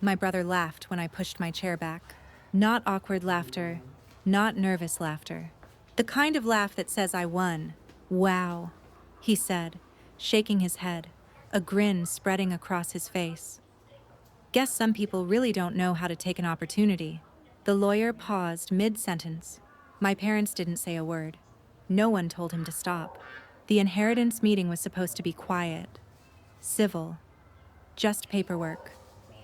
My brother laughed when I pushed my chair back. Not awkward laughter, not nervous laughter. The kind of laugh that says I won. Wow, he said, shaking his head, a grin spreading across his face. Guess some people really don't know how to take an opportunity. The lawyer paused mid-sentence. My parents didn't say a word. No one told him to stop. The inheritance meeting was supposed to be quiet, civil, just paperwork,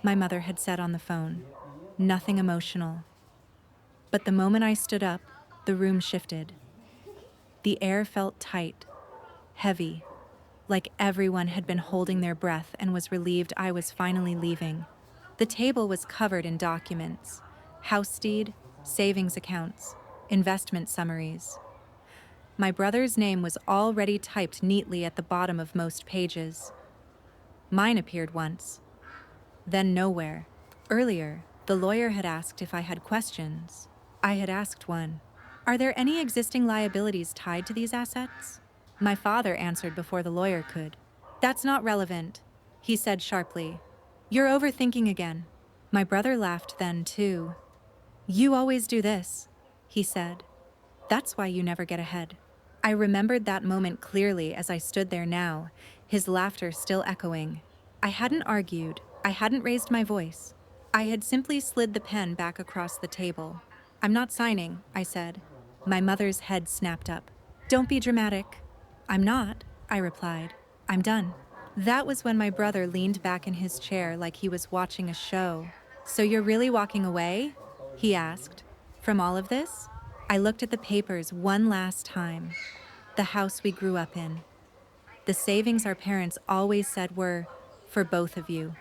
my mother had said on the phone. Nothing emotional. But the moment I stood up, the room shifted. The air felt tight, heavy, like everyone had been holding their breath and was relieved I was finally leaving. The table was covered in documents, house deed, savings accounts, investment summaries. My brother's name was already typed neatly at the bottom of most pages. Mine appeared once, then nowhere. Earlier, the lawyer had asked if I had questions. I had asked one. Are there any existing liabilities tied to these assets? My father answered before the lawyer could. That's not relevant, he said sharply. You're overthinking again. My brother laughed then, too. You always do this, he said. That's why you never get ahead. I remembered that moment clearly as I stood there now, his laughter still echoing. I hadn't argued. I hadn't raised my voice. I had simply slid the pen back across the table. I'm not signing, I said. My mother's head snapped up. Don't be dramatic. I'm not, I replied. I'm done. That was when my brother leaned back in his chair like he was watching a show. So you're really walking away? He asked. From all of this? I looked at the papers one last time. The house we grew up in. The savings our parents always said were for both of you.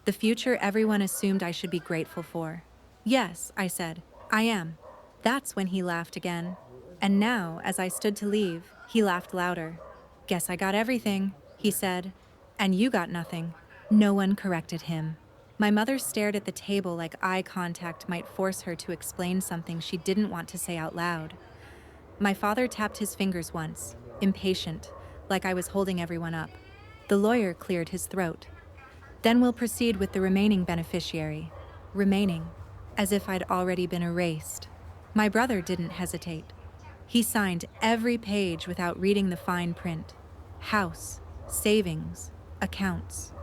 The future everyone assumed I should be grateful for. Yes, I said, I am. That's when he laughed again. And now, as I stood to leave, he laughed louder. Guess I got everything, he said. And you got nothing. No one corrected him. My mother stared at the table like eye contact might force her to explain something she didn't want to say out loud. My father tapped his fingers once, impatient, like I was holding everyone up. The lawyer cleared his throat. Then we'll proceed with the remaining beneficiary. Remaining, as if I'd already been erased. My brother didn't hesitate. He signed every page without reading the fine print. House, savings, accounts.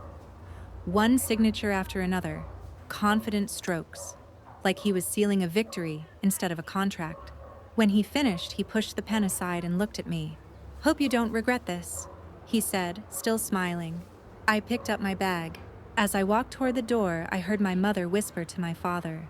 One signature after another, confident strokes, like he was sealing a victory instead of a contract. When he finished, he pushed the pen aside and looked at me. Hope you don't regret this, he said, still smiling. I picked up my bag. As I walked toward the door, I heard my mother whisper to my father,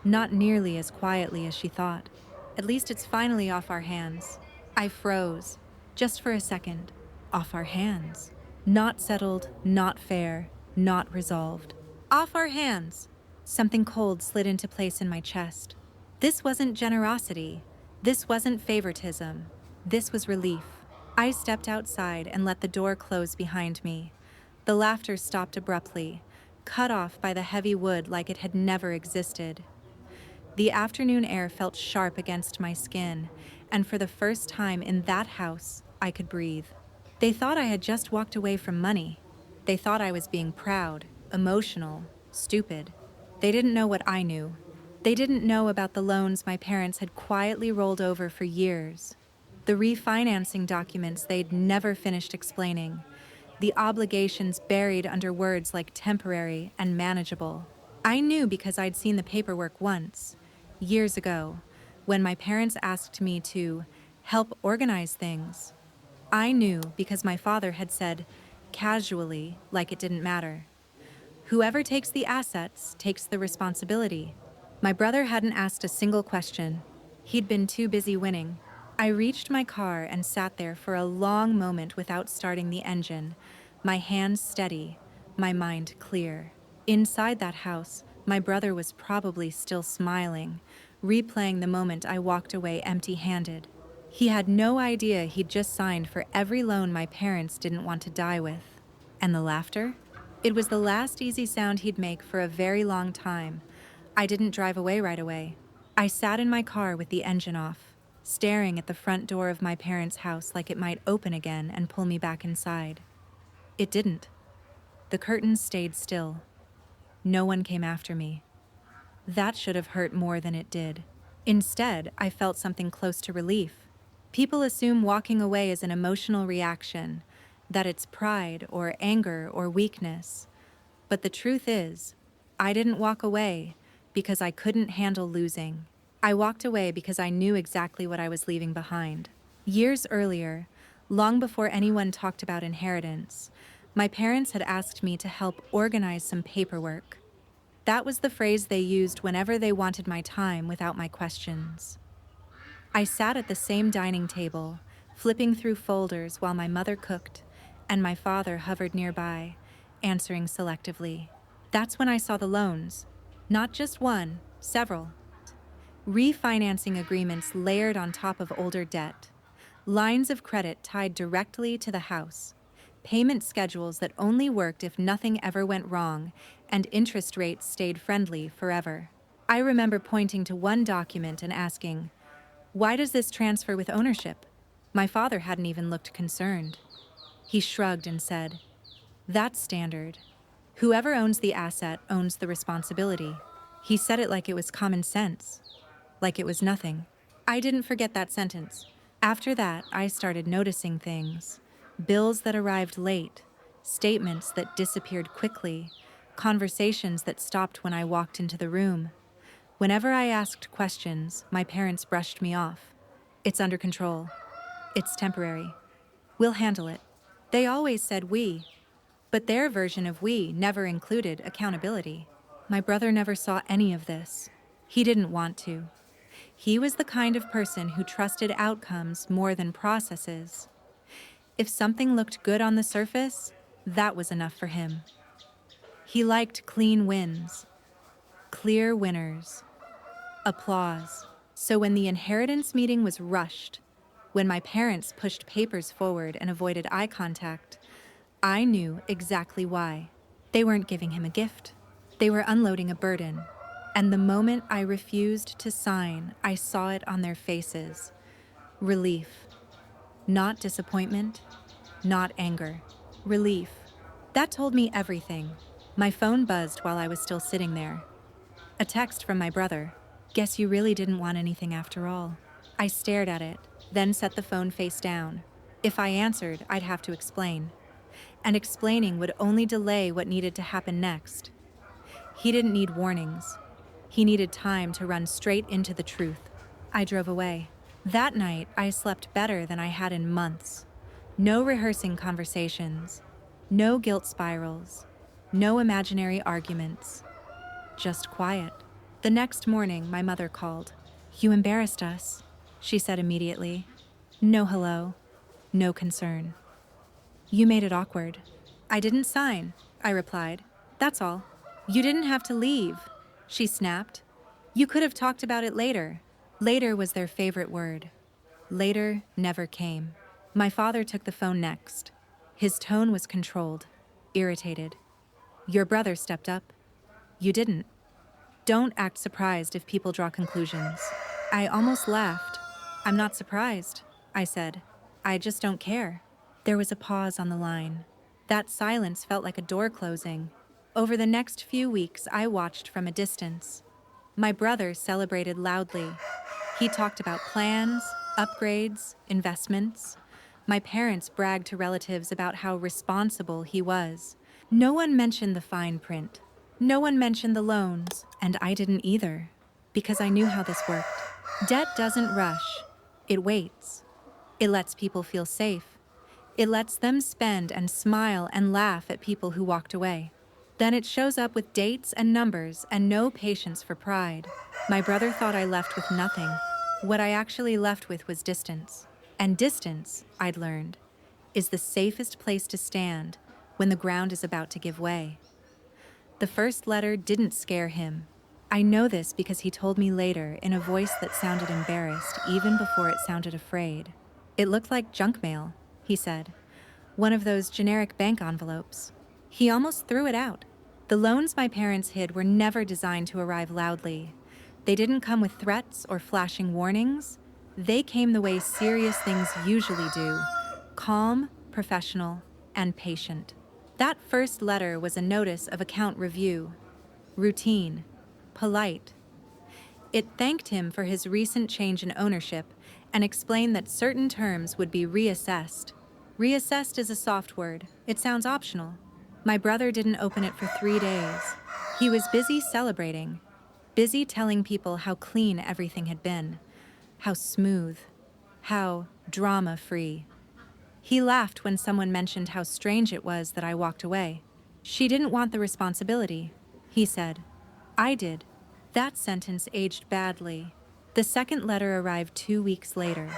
not nearly as quietly as she thought. At least it's finally off our hands. I froze, just for a second. Off our hands. Not settled, not fair, not resolved. Off our hands. Something cold slid into place in my chest. This wasn't generosity. This wasn't favoritism. This was relief. I stepped outside and let the door close behind me. The laughter stopped abruptly, cut off by the heavy wood like it had never existed. The afternoon air felt sharp against my skin, and for the first time in that house, I could breathe. They thought I had just walked away from money. They thought I was being proud, emotional, stupid. They didn't know what I knew. They didn't know about the loans my parents had quietly rolled over for years. The refinancing documents they'd never finished explaining. The obligations buried under words like temporary and manageable. I knew because I'd seen the paperwork once, years ago, when my parents asked me to help organize things. I knew because my father had said, casually, like it didn't matter. Whoever takes the assets takes the responsibility. My brother hadn't asked a single question. He'd been too busy winning. I reached my car and sat there for a long moment without starting the engine, my hands steady, my mind clear. Inside that house, my brother was probably still smiling, replaying the moment I walked away empty-handed. He had no idea he'd just signed for every loan my parents didn't want to die with. And the laughter? It was the last easy sound he'd make for a very long time. I didn't drive away right away. I sat in my car with the engine off, staring at the front door of my parents' house like it might open again and pull me back inside. It didn't. The curtains stayed still. No one came after me. That should have hurt more than it did. Instead, I felt something close to relief. People assume walking away is an emotional reaction, that it's pride or anger or weakness. But the truth is, I didn't walk away because I couldn't handle losing. I walked away because I knew exactly what I was leaving behind. Years earlier, long before anyone talked about inheritance, my parents had asked me to help organize some paperwork. That was the phrase they used whenever they wanted my time without my questions. I sat at the same dining table, flipping through folders while my mother cooked, and my father hovered nearby, answering selectively. That's when I saw the loans. Not just one, several. Refinancing agreements layered on top of older debt. Lines of credit tied directly to the house. Payment schedules that only worked if nothing ever went wrong, and interest rates stayed friendly forever. I remember pointing to one document and asking, "Why does this transfer with ownership?" My father hadn't even looked concerned. He shrugged and said, "That's standard. Whoever owns the asset owns the responsibility." He said it like it was common sense, like it was nothing. I didn't forget that sentence. After that, I started noticing things. Bills that arrived late, statements that disappeared quickly, conversations that stopped when I walked into the room. Whenever I asked questions, my parents brushed me off. "It's under control. It's temporary. We'll handle it." They always said we, but their version of we never included accountability. My brother never saw any of this. He didn't want to. He was the kind of person who trusted outcomes more than processes. If something looked good on the surface, that was enough for him. He liked clean wins, clear winners, applause. So when the inheritance meeting was rushed, when my parents pushed papers forward and avoided eye contact, I knew exactly why. They weren't giving him a gift. They were unloading a burden. And the moment I refused to sign, I saw it on their faces. Relief. Not disappointment, not anger. Relief. That told me everything. My phone buzzed while I was still sitting there. A text from my brother. "Guess you really didn't want anything after all." I stared at it, then set the phone face down. If I answered, I'd have to explain. And explaining would only delay what needed to happen next. He didn't need warnings. He needed time to run straight into the truth. I drove away. That night, I slept better than I had in months. No rehearsing conversations. No guilt spirals. No imaginary arguments. Just quiet. The next morning, my mother called. "You embarrassed us," she said immediately. No hello. No concern. "You made it awkward." "I didn't sign," I replied. "That's all." "You didn't have to leave," she snapped. "You could have talked about it later." Later was their favorite word. Later never came. My father took the phone next. His tone was controlled, irritated. "Your brother stepped up. You didn't. Don't act surprised if people draw conclusions." I almost laughed. "I'm not surprised," I said. "I just don't care." There was a pause on the line. That silence felt like a door closing. Over the next few weeks, I watched from a distance. My brother celebrated loudly. He talked about plans, upgrades, investments. My parents bragged to relatives about how responsible he was. No one mentioned the fine print. No one mentioned the loans, and I didn't either, because I knew how this worked. Debt doesn't rush. It waits. It lets people feel safe. It lets them spend and smile and laugh at people who walked away. Then it shows up with dates and numbers and no patience for pride. My brother thought I left with nothing. What I actually left with was distance. And distance, I'd learned, is the safest place to stand when the ground is about to give way. The first letter didn't scare him. I know this because he told me later in a voice that sounded embarrassed even before it sounded afraid. "It looked like junk mail," he said. "One of those generic bank envelopes." He almost threw it out. The loans my parents hid were never designed to arrive loudly. They didn't come with threats or flashing warnings. They came the way serious things usually do: calm, professional, and patient. That first letter was a notice of account review. routine, polite. It thanked him for his recent change in ownership and explained that certain terms would be reassessed. Reassessed is a soft word. It sounds optional. My brother didn't open it for 3 days. He was busy celebrating, busy telling people how clean everything had been, how smooth, how drama-free. He laughed when someone mentioned how strange it was that I walked away. She didn't want the responsibility, he said. I did. That sentence aged badly. The second letter arrived 2 weeks later.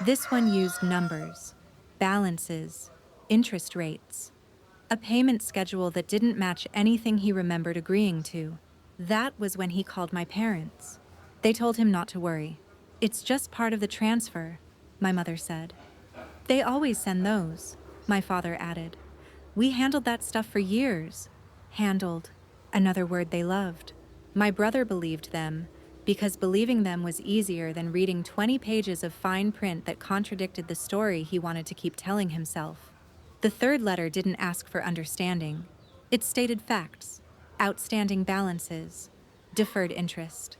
This one used numbers, balances, interest rates, a payment schedule that didn't match anything he remembered agreeing to. That was when he called my parents. They told him not to worry. It's just part of the transfer, my mother said. They always send those, my father added. We handled that stuff for years. Handled, another word they loved. My brother believed them, because believing them was easier than reading 20 pages of fine print that contradicted the story he wanted to keep telling himself. The third letter didn't ask for understanding. It stated facts, outstanding balances, deferred interest.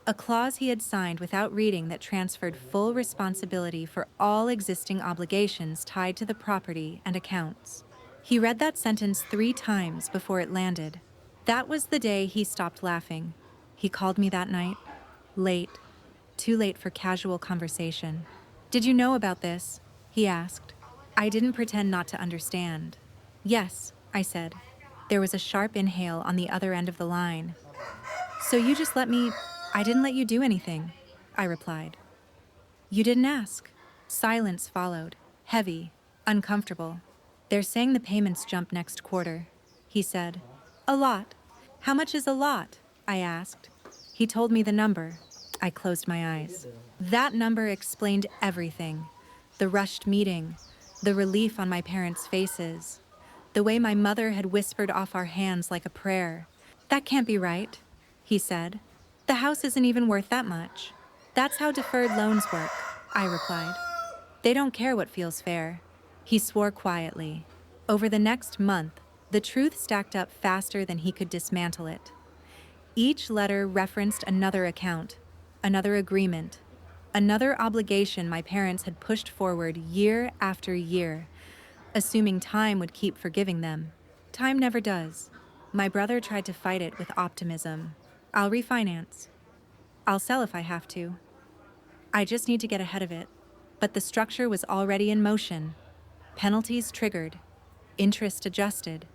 A clause he had signed without reading that transferred full responsibility for all existing obligations tied to the property and accounts. He read that sentence 3 times before it landed. That was the day he stopped laughing. He called me that night, late, too late for casual conversation. Did you know about this? He asked. I didn't pretend not to understand. Yes, I said. There was a sharp inhale on the other end of the line. So you just I didn't let you do anything, I replied. You didn't ask. Silence followed, heavy, uncomfortable. They're saying the payments jump next quarter, he said. A lot. How much is a lot? I asked. He told me the number. I closed my eyes. That number explained everything. The rushed meeting, the relief on my parents' faces, the way my mother had whispered off our hands like a prayer. That can't be right, he said. The house isn't even worth that much. That's how deferred loans work, I replied. They don't care what feels fair. He swore quietly. Over the next month, the truth stacked up faster than he could dismantle it. Each letter referenced another account, another agreement, another obligation my parents had pushed forward year after year, assuming time would keep forgiving them. Time never does. My brother tried to fight it with optimism. I'll refinance. I'll sell if I have to. I just need to get ahead of it. But the structure was already in motion. Penalties triggered, interest adjusted,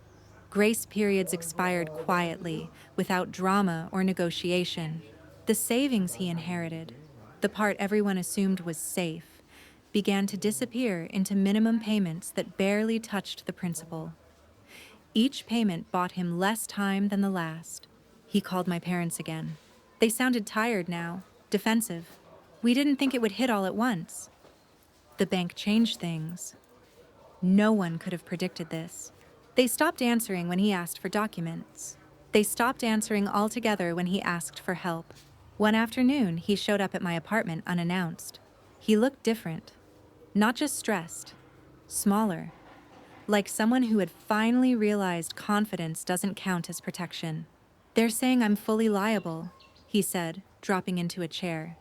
grace periods expired quietly, without drama or negotiation. The savings he inherited, the part everyone assumed was safe, began to disappear into minimum payments that barely touched the principal. Each payment bought him less time than the last. He called my parents again. They sounded tired now, defensive. We didn't think it would hit all at once. The bank changed things. No one could have predicted this. They stopped answering when he asked for documents. They stopped answering altogether when he asked for help. One afternoon, he showed up at my apartment unannounced. He looked different. Not just stressed, smaller. Like someone who had finally realized confidence doesn't count as protection. They're saying I'm fully liable, he said, dropping into a chair.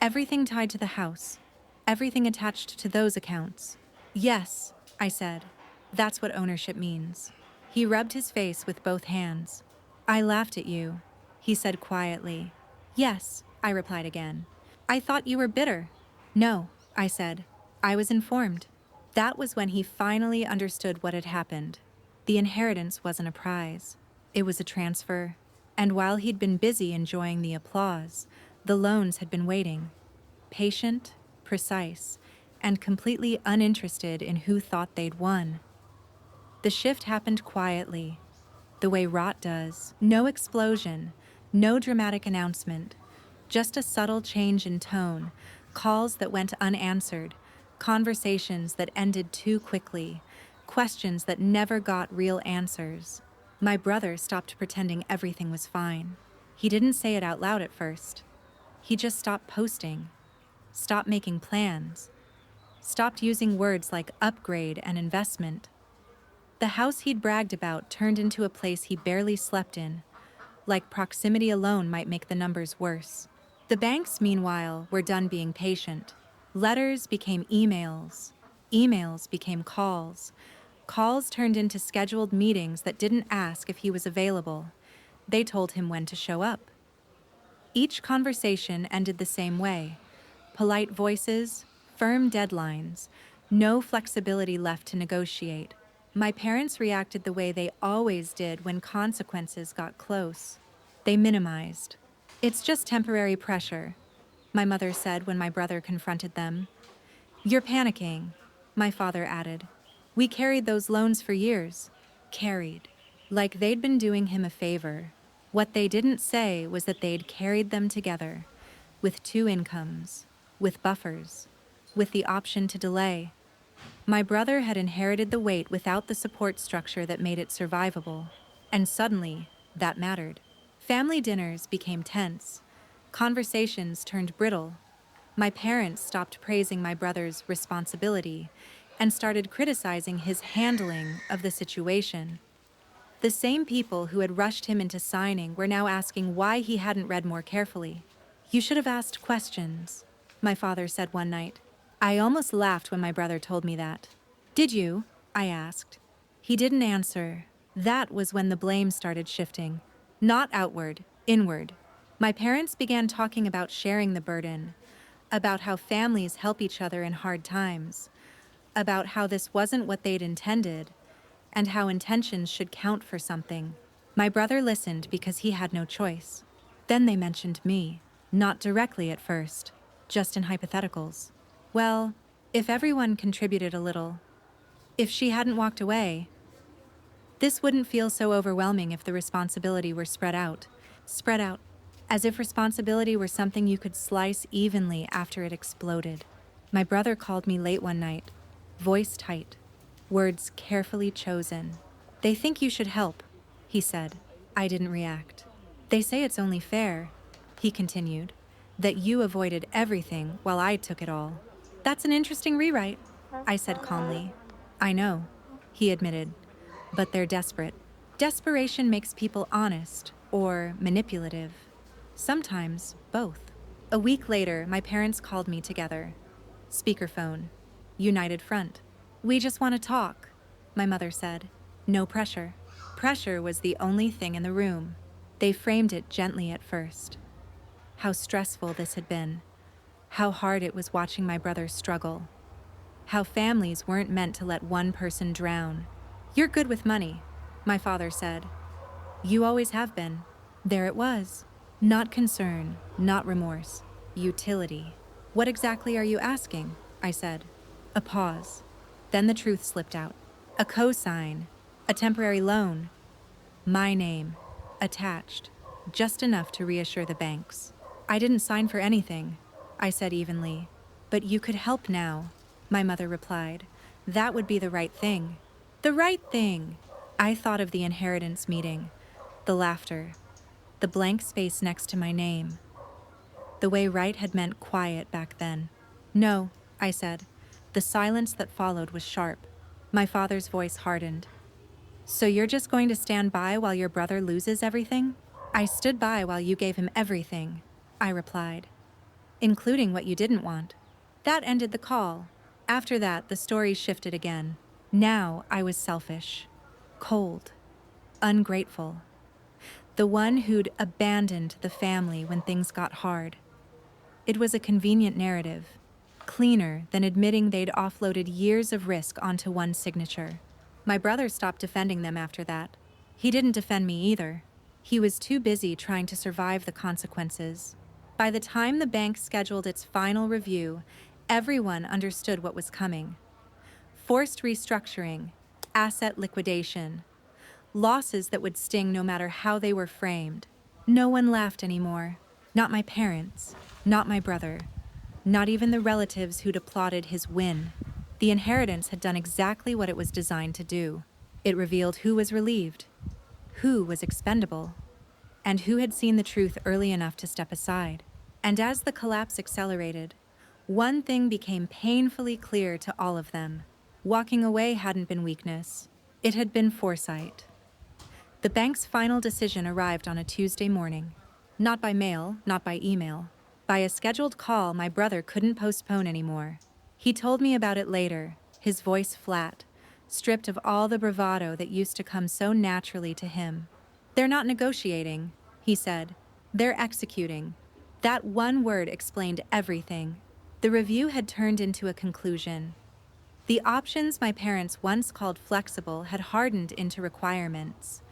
Everything tied to the house. Everything attached to those accounts. Yes, I said. That's what ownership means. He rubbed his face with both hands. I laughed at you, he said quietly. Yes, I replied again. I thought you were bitter. No, I said. I was informed. That was when he finally understood what had happened. The inheritance wasn't a prize. It was a transfer. And while he'd been busy enjoying the applause, the loans had been waiting. Patient, precise, and completely uninterested in who thought they'd won. The shift happened quietly, the way rot does. No explosion, no dramatic announcement, just a subtle change in tone, calls that went unanswered, conversations that ended too quickly, questions that never got real answers. My brother stopped pretending everything was fine. He didn't say it out loud at first. He just stopped posting, stopped making plans, stopped using words like upgrade and investment. The house he'd bragged about turned into a place he barely slept in, like proximity alone might make the numbers worse. The banks, meanwhile, were done being patient. Letters became emails. Emails became calls. Calls turned into scheduled meetings that didn't ask if he was available. They told him when to show up. Each conversation ended the same way. Polite voices, firm deadlines, no flexibility left to negotiate. My parents reacted the way they always did when consequences got close. They minimized. "It's just temporary pressure," my mother said when my brother confronted them. "You're panicking," my father added. "We carried those loans for years." Carried. Like they'd been doing him a favor. What they didn't say was that they'd carried them together, with two incomes, with buffers, with the option to delay. My brother had inherited the weight without the support structure that made it survivable, and suddenly, that mattered. Family dinners became tense. Conversations turned brittle. My parents stopped praising my brother's responsibility and started criticizing his handling of the situation. The same people who had rushed him into signing were now asking why he hadn't read more carefully. "You should have asked questions," my father said one night. I almost laughed when my brother told me that. "Did you?" I asked. He didn't answer. That was when the blame started shifting. Not outward, inward. My parents began talking about sharing the burden, about how families help each other in hard times, about how this wasn't what they'd intended, and how intentions should count for something. My brother listened because he had no choice. Then they mentioned me, not directly at first, just in hypotheticals. Well, if everyone contributed a little, if she hadn't walked away, this wouldn't feel so overwhelming if the responsibility were spread out, as if responsibility were something you could slice evenly after it exploded. My brother called me late one night, voice tight, words carefully chosen. "They think you should help," he said. I didn't react. "They say it's only fair," he continued, "that you avoided everything while I took it all." "That's an interesting rewrite," I said calmly. "I know," he admitted, "but they're desperate. Desperation makes people honest or manipulative. Sometimes both." A week later, my parents called me together. Speakerphone. United front. "We just want to talk," my mother said. No pressure. Pressure was the only thing in the room. They framed it gently at first. How stressful this had been. How hard it was watching my brother struggle. How families weren't meant to let one person drown. "You're good with money," my father said. "You always have been." There it was. Not concern, not remorse. Utility. "What exactly are you asking?" I said. A pause. Then the truth slipped out. "A cosign. A temporary loan. My name. Attached. Just enough to reassure the banks." "I didn't sign for anything," I said evenly. "But you could help now," my mother replied. "That would be the right thing." The right thing! I thought of the inheritance meeting, the laughter, the blank space next to my name, the way right had meant quiet back then. "No," I said. The silence that followed was sharp. My father's voice hardened. "So you're just going to stand by while your brother loses everything?" "I stood by while you gave him everything," I replied, "including what you didn't want." That ended the call. After that, the story shifted again. Now I was selfish, cold, ungrateful. The one who'd abandoned the family when things got hard. It was a convenient narrative, cleaner than admitting they'd offloaded years of risk onto one signature. My brother stopped defending them after that. He didn't defend me either. He was too busy trying to survive the consequences. By the time the bank scheduled its final review, everyone understood what was coming. Forced restructuring, asset liquidation, losses that would sting no matter how they were framed. No one laughed anymore. Not my parents, not my brother, not even the relatives who'd applauded his win. The inheritance had done exactly what it was designed to do. It revealed who was relieved, who was expendable, and who had seen the truth early enough to step aside. And as the collapse accelerated, one thing became painfully clear to all of them. Walking away hadn't been weakness. It had been foresight. The bank's final decision arrived on a Tuesday morning. Not by mail, not by email. By a scheduled call my brother couldn't postpone anymore. He told me about it later, his voice flat, stripped of all the bravado that used to come so naturally to him. "They're not negotiating," he said. "They're executing." That one word explained everything. The review had turned into a conclusion. The options my parents once called flexible had hardened into requirements.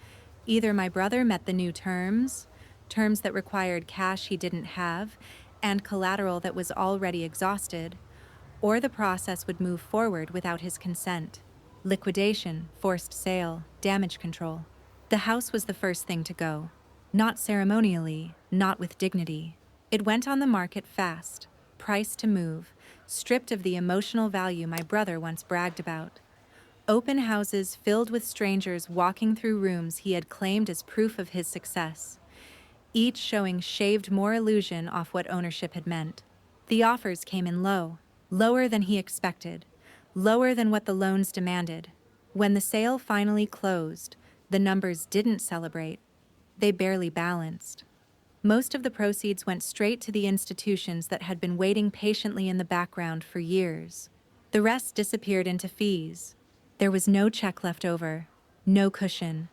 Either my brother met the new terms that required cash he didn't have, and collateral that was already exhausted, or the process would move forward without his consent. Liquidation, forced sale, damage control. The house was the first thing to go. Not ceremonially, not with dignity. It went on the market fast, priced to move, stripped of the emotional value my brother once bragged about. Open houses filled with strangers walking through rooms he had claimed as proof of his success, each showing shaved more illusion off what ownership had meant. The offers came in low, lower than he expected, lower than what the loans demanded. When the sale finally closed, the numbers didn't celebrate. They barely balanced. Most of the proceeds went straight to the institutions that had been waiting patiently in the background for years. The rest disappeared into fees. There was no check left over, no cushion,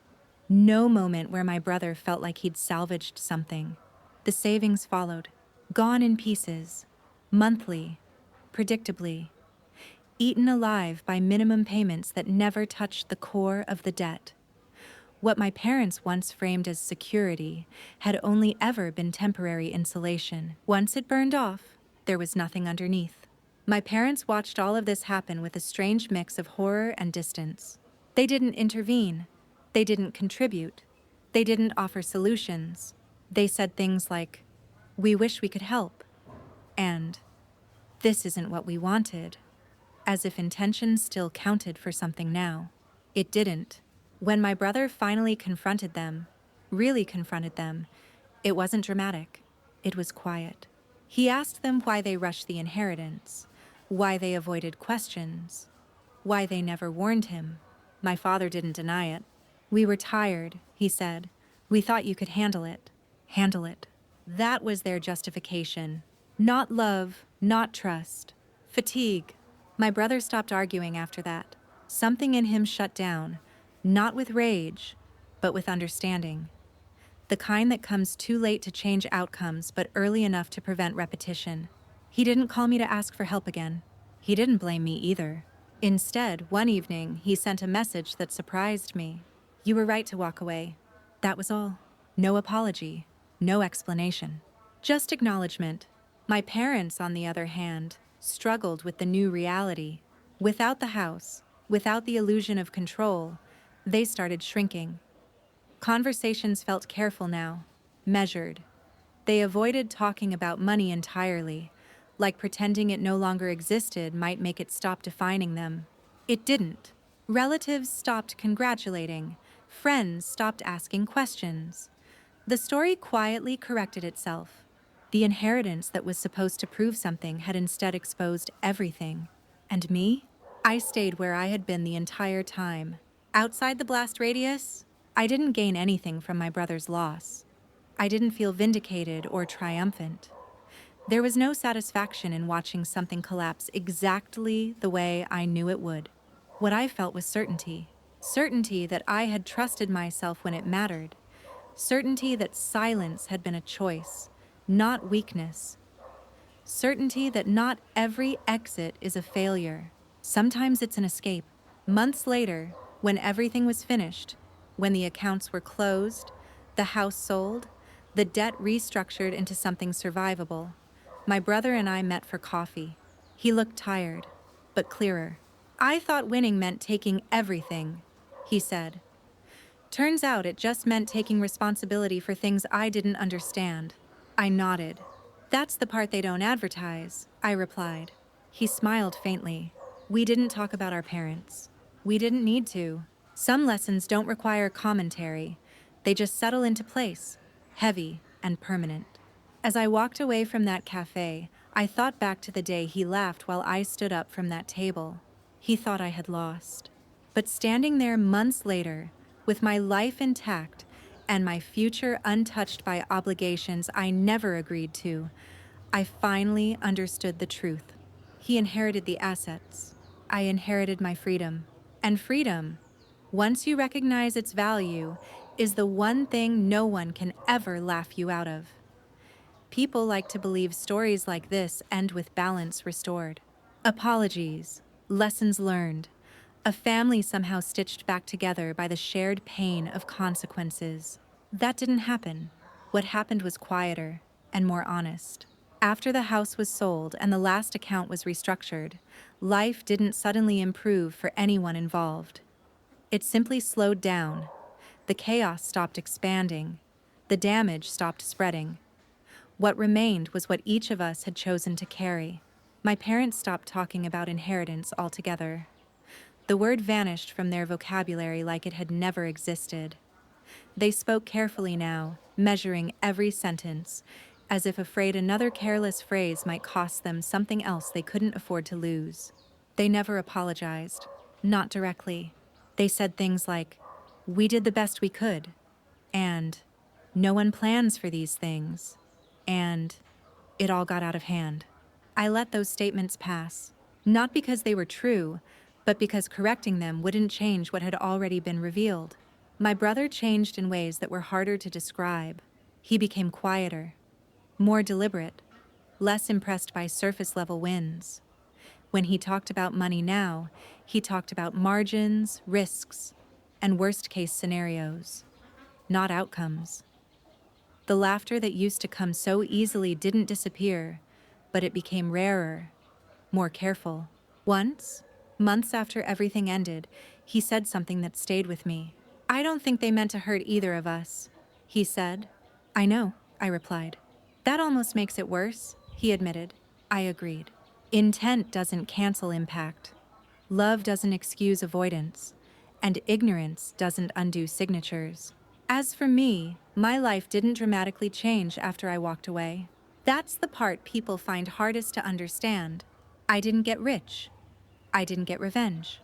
no moment where my brother felt like he'd salvaged something. The savings followed, gone in pieces, monthly, predictably, eaten alive by minimum payments that never touched the core of the debt. What my parents once framed as security had only ever been temporary insulation. Once it burned off, there was nothing underneath. My parents watched all of this happen with a strange mix of horror and distance. They didn't intervene. They didn't contribute. They didn't offer solutions. They said things like, "We wish we could help," and "This isn't what we wanted," as if intention still counted for something now. It didn't. When my brother finally confronted them, really confronted them, it wasn't dramatic. It was quiet. He asked them why they rushed the inheritance, why they avoided questions, why they never warned him. My father didn't deny it. "We were tired," he said. "We thought you could handle it." Handle it. That was their justification. Not love, not trust. Fatigue. My brother stopped arguing after that. Something in him shut down, not with rage, but with understanding. The kind that comes too late to change outcomes, but early enough to prevent repetition. He didn't call me to ask for help again. He didn't blame me either. Instead, one evening, he sent a message that surprised me. "You were right to walk away." That was all. No apology, no explanation. Just acknowledgement. My parents, on the other hand, struggled with the new reality. Without the house, without the illusion of control, they started shrinking. Conversations felt careful now, measured. They avoided talking about money entirely, like pretending it no longer existed might make it stop defining them. It didn't. Relatives stopped congratulating. Friends stopped asking questions. The story quietly corrected itself. The inheritance that was supposed to prove something had instead exposed everything. And me? I stayed where I had been the entire time. Outside the blast radius, I didn't gain anything from my brother's loss. I didn't feel vindicated or triumphant. There was no satisfaction in watching something collapse exactly the way I knew it would. What I felt was certainty. Certainty that I had trusted myself when it mattered. Certainty that silence had been a choice, not weakness. Certainty that not every exit is a failure. Sometimes it's an escape. Months later, when everything was finished, when the accounts were closed, the house sold, the debt restructured into something survivable, my brother and I met for coffee. He looked tired, but clearer. "I thought winning meant taking everything," he said. "Turns out it just meant taking responsibility for things I didn't understand." I nodded. "That's the part they don't advertise," I replied. He smiled faintly. "We didn't talk about our parents. We didn't need to. Some lessons don't require commentary. They just settle into place, heavy and permanent." As I walked away from that cafe, I thought back to the day he laughed while I stood up from that table. He thought I had lost. But standing there months later, With my life intact and my future untouched by obligations I never agreed to, I finally understood the truth. He inherited the assets. I inherited my freedom. And freedom, once you recognize its value, is the one thing no one can ever laugh you out of. People like to believe stories like this end with balance restored. Apologies, lessons learned, a family somehow stitched back together by the shared pain of consequences. That didn't happen. What happened was quieter and more honest. After the house was sold and the last account was restructured, life didn't suddenly improve for anyone involved. It simply slowed down. The chaos stopped expanding. The damage stopped spreading. What remained was what each of us had chosen to carry. My parents stopped talking about inheritance altogether. The word vanished from their vocabulary like it had never existed. They spoke carefully now, measuring every sentence, as if afraid another careless phrase might cost them something else they couldn't afford to lose. They never apologized, not directly. They said things like, "We did the best we could," and "No one plans for these things," and "It all got out of hand." I let those statements pass, not because they were true, but because correcting them wouldn't change what had already been revealed. My brother changed in ways that were harder to describe. He became quieter, more deliberate, less impressed by surface-level wins. When he talked about money now, he talked about margins, risks, and worst-case scenarios, not outcomes. The laughter that used to come so easily didn't disappear, but it became rarer, more careful. Once, months after everything ended, he said something that stayed with me. "I don't think they meant to hurt either of us," he said. "I know," I replied. "That almost makes it worse," he admitted. I agreed. Intent doesn't cancel impact. Love doesn't excuse avoidance. And ignorance doesn't undo signatures. As for me, my life didn't dramatically change after I walked away. That's the part people find hardest to understand. I didn't get rich. I didn't get revenge.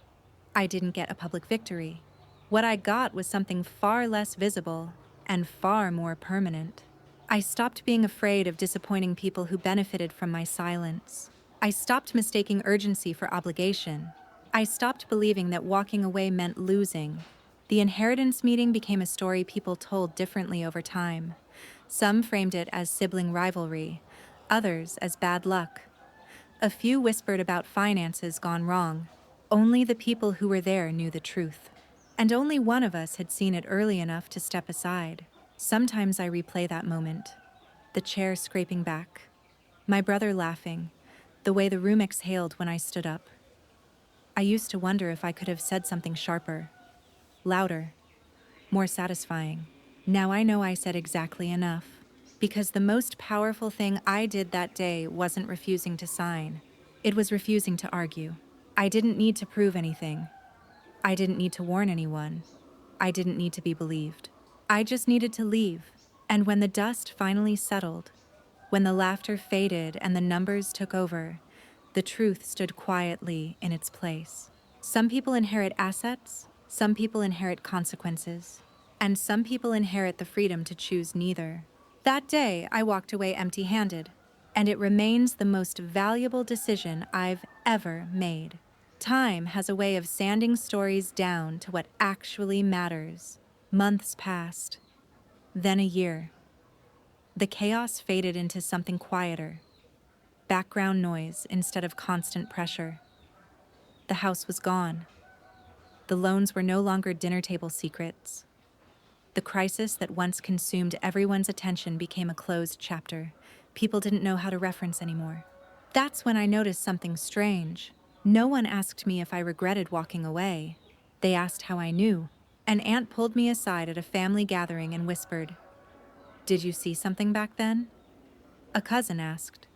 I didn't get a public victory. What I got was something far less visible and far more permanent. I stopped being afraid of disappointing people who benefited from my silence. I stopped mistaking urgency for obligation. I stopped believing that walking away meant losing. The inheritance meeting became a story people told differently over time. Some framed it as sibling rivalry, others as bad luck. A few whispered about finances gone wrong. Only the people who were there knew the truth. And only one of us had seen it early enough to step aside. Sometimes I replay that moment. The chair scraping back. My brother laughing. The way the room exhaled when I stood up. I used to wonder if I could have said something sharper, louder, more satisfying. Now I know I said exactly enough. Because the most powerful thing I did that day wasn't refusing to sign. It was refusing to argue. I didn't need to prove anything. I didn't need to warn anyone. I didn't need to be believed. I just needed to leave. And when the dust finally settled, when the laughter faded and the numbers took over, the truth stood quietly in its place. Some people inherit assets, some people inherit consequences, and some people inherit the freedom to choose neither. That day, I walked away empty-handed, and it remains the most valuable decision I've ever made. Time has a way of sanding stories down to what actually matters. Months passed, then a year. The chaos faded into something quieter, background noise instead of constant pressure. The house was gone. The loans were no longer dinner table secrets. The crisis that once consumed everyone's attention became a closed chapter. People didn't know how to reference anymore. That's when I noticed something strange. No one asked me if I regretted walking away. They asked how I knew. An aunt pulled me aside at a family gathering and whispered, "Did you see something back then?" A cousin asked,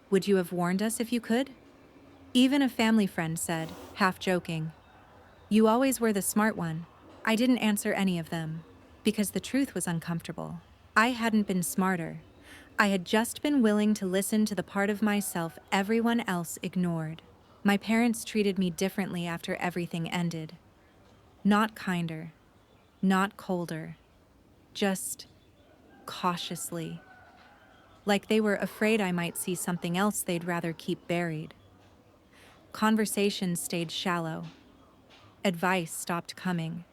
"Would you have warned us if you could?" Even a family friend said, half joking, "You always were the smart one." I didn't answer any of them, because the truth was uncomfortable. I hadn't been smarter. I had just been willing to listen to the part of myself everyone else ignored. My parents treated me differently after everything ended. Not kinder, not colder, just cautiously, like they were afraid I might see something else they'd rather keep buried. Conversations stayed shallow. Advice stopped coming.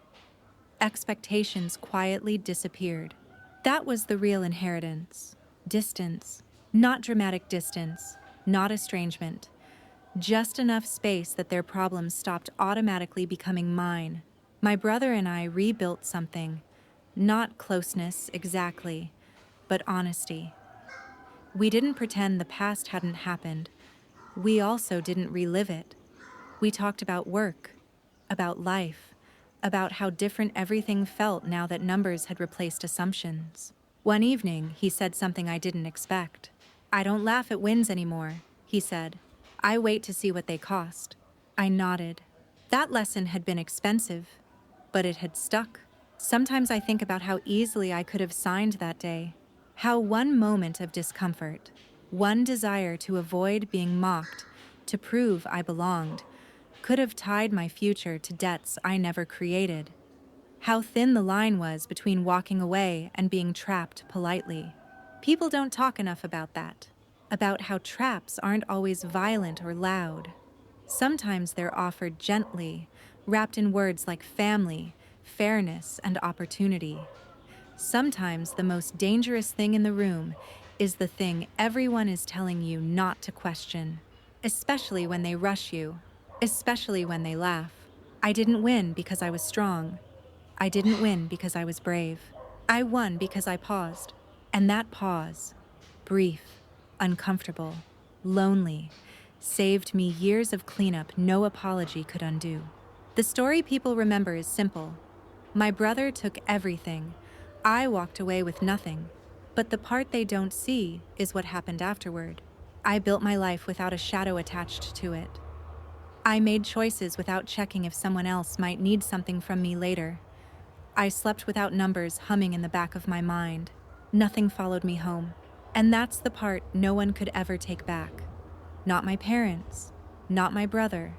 Expectations quietly disappeared. That was the real inheritance. Distance. Not dramatic distance, not estrangement. Just enough space that their problems stopped automatically becoming mine. My brother and I rebuilt something. Not closeness exactly, but honesty. We didn't pretend the past hadn't happened. We also didn't relive it. We talked about work, about life, about how different everything felt now that numbers had replaced assumptions. One evening, he said something I didn't expect. "I don't laugh at wins anymore," he said. "I wait to see what they cost." I nodded. That lesson had been expensive, but it had stuck. Sometimes I think about how easily I could have signed that day. How one moment of discomfort, one desire to avoid being mocked, to prove I belonged, could have tied my future to debts I never created. How thin the line was between walking away and being trapped politely. People don't talk enough about that, about how traps aren't always violent or loud. Sometimes they're offered gently, wrapped in words like family, fairness, and opportunity. Sometimes the most dangerous thing in the room is the thing everyone is telling you not to question, especially when they rush you, especially when they laugh. I didn't win because I was strong. I didn't win because I was brave. I won because I paused. And that pause, brief, uncomfortable, lonely, saved me years of cleanup no apology could undo. The story people remember is simple. My brother took everything. I walked away with nothing. But the part they don't see is what happened afterward. I built my life without a shadow attached to it. I made choices without checking if someone else might need something from me later. I slept without numbers humming in the back of my mind. Nothing followed me home. And that's the part no one could ever take back. Not my parents, not my brother,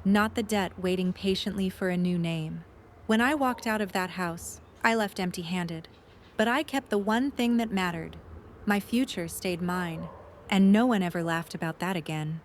not the debt waiting patiently for a new name. When I walked out of that house, I left empty-handed. But I kept the one thing that mattered. My future stayed mine, and no one ever laughed about that again.